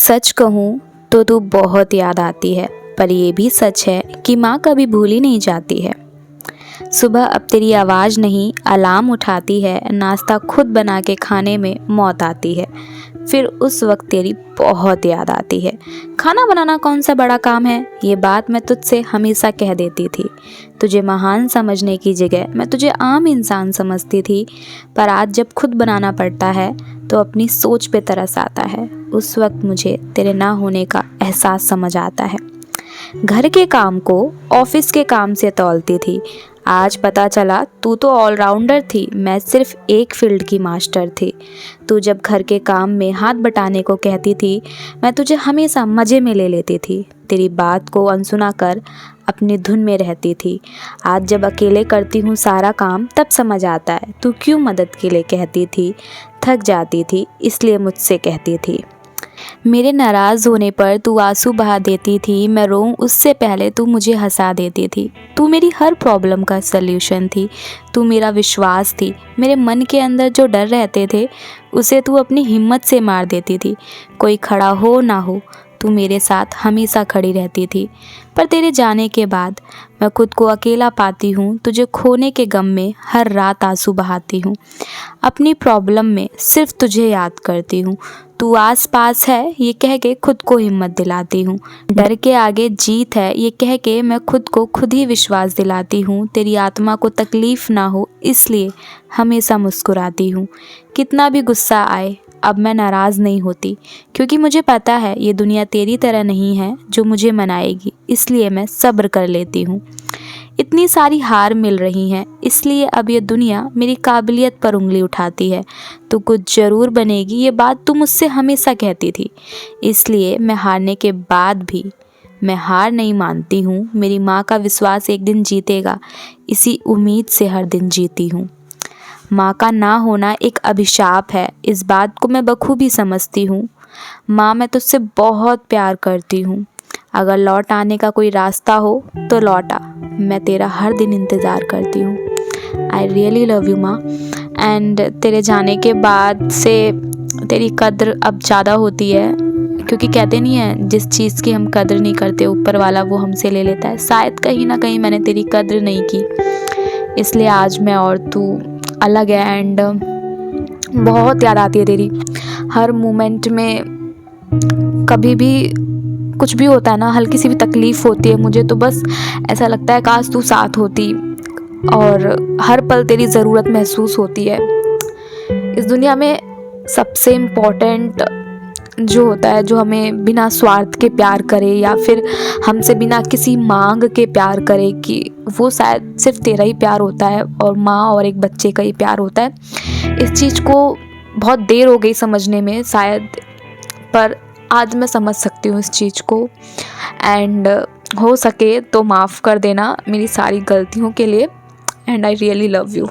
सच कहूँ तो तू बहुत याद आती है, पर ये भी सच है कि माँ कभी भूली नहीं जाती है। सुबह अब तेरी आवाज़ नहीं अलार्म उठाती है, नाश्ता खुद बना के खाने में मौत आती है। फिर उस वक्त तेरी बहुत याद आती है। खाना बनाना कौन सा बड़ा काम है, ये बात मैं तुझसे हमेशा कह देती थी। तुझे महान समझने की जगह मैं तुझे आम इंसान समझती थी, पर आज जब खुद बनाना पड़ता है तो अपनी सोच पे तरस आता है। उस वक्त मुझे तेरे ना होने का एहसास समझ आता है। घर के काम को ऑफिस के काम से तौलती थी, आज पता चला तू तो ऑलराउंडर थी, मैं सिर्फ एक फील्ड की मास्टर थी। तू जब घर के काम में हाथ बटाने को कहती थी, मैं तुझे हमेशा मज़े में ले लेती थी। तेरी बात को अनसुना कर अपनी धुन में रहती थी। आज जब अकेले करती हूँ सारा काम, तब समझ आता है तू क्यों मदद के लिए कहती थी। थक जाती थी इसलिए मुझसे कहती थी। मेरे नाराज़ होने पर तू आंसू बहा देती थी, मैं रोऊं उससे पहले तू मुझे हंसा देती थी। तू मेरी हर प्रॉब्लम का सल्यूशन थी, तू मेरा विश्वास थी। मेरे मन के अंदर जो डर रहते थे उसे तू अपनी हिम्मत से मार देती थी। कोई खड़ा हो ना हो, तू मेरे साथ हमेशा खड़ी रहती थी। पर तेरे जाने के बाद मैं खुद को अकेला पाती हूँ, तुझे खोने के गम में हर रात आंसू बहाती हूँ। अपनी प्रॉब्लम में सिर्फ तुझे याद करती हूँ, तू आस पास है ये कह के खुद को हिम्मत दिलाती हूँ। डर के आगे जीत है ये कह के मैं खुद को खुद ही विश्वास दिलाती हूँ। तेरी आत्मा को तकलीफ़ ना हो इसलिए हमेशा मुस्कुराती हूँ। कितना भी गुस्सा आए अब मैं नाराज़ नहीं होती, क्योंकि मुझे पता है ये दुनिया तेरी तरह नहीं है जो मुझे मनाएगी, इसलिए मैं सब्र कर लेती हूँ। इतनी सारी हार मिल रही हैं इसलिए अब ये दुनिया मेरी काबिलियत पर उंगली उठाती है। तू कुछ ज़रूर बनेगी ये बात तू मुझसे हमेशा कहती थी, इसलिए मैं हारने के बाद भी मैं हार नहीं मानती हूँ। मेरी माँ का विश्वास एक दिन जीतेगा, इसी उम्मीद से हर दिन जीती हूँ। माँ का ना होना एक अभिशाप है, इस बात को मैं बखूबी समझती हूँ। माँ मैं तुझसे बहुत प्यार करती हूँ, अगर लौट आने का कोई रास्ता हो तो लौट आ, मैं तेरा हर दिन इंतज़ार करती हूँ। आई रियली लव यू माँ। एंड तेरे जाने के बाद से तेरी कद्र अब ज़्यादा होती है, क्योंकि कहते नहीं है जिस चीज़ की हम कद्र नहीं करते ऊपर वाला वो हमसे ले लेता है। शायद कहीं ना कहीं मैंने तेरी कद्र नहीं की, इसलिए आज मैं और तू अलग है। एंड बहुत याद आती है तेरी हर मोमेंट में। कभी भी कुछ भी होता है ना, हल्की सी भी तकलीफ़ होती है मुझे तो बस ऐसा लगता है काश तू साथ होती, और हर पल तेरी ज़रूरत महसूस होती है। इस दुनिया में सबसे इम्पोर्टेंट जो होता है, जो हमें बिना स्वार्थ के प्यार करे या फिर हमसे बिना किसी मांग के प्यार करे, कि वो शायद सिर्फ तेरा ही प्यार होता है और माँ और एक बच्चे का ही प्यार होता है। इस चीज़ को बहुत देर हो गई समझने में शायद, पर आज मैं समझ सकती हूँ इस चीज़ को। एंड हो सके तो माफ़ कर देना मेरी सारी गलतियों के लिए। And I really love you.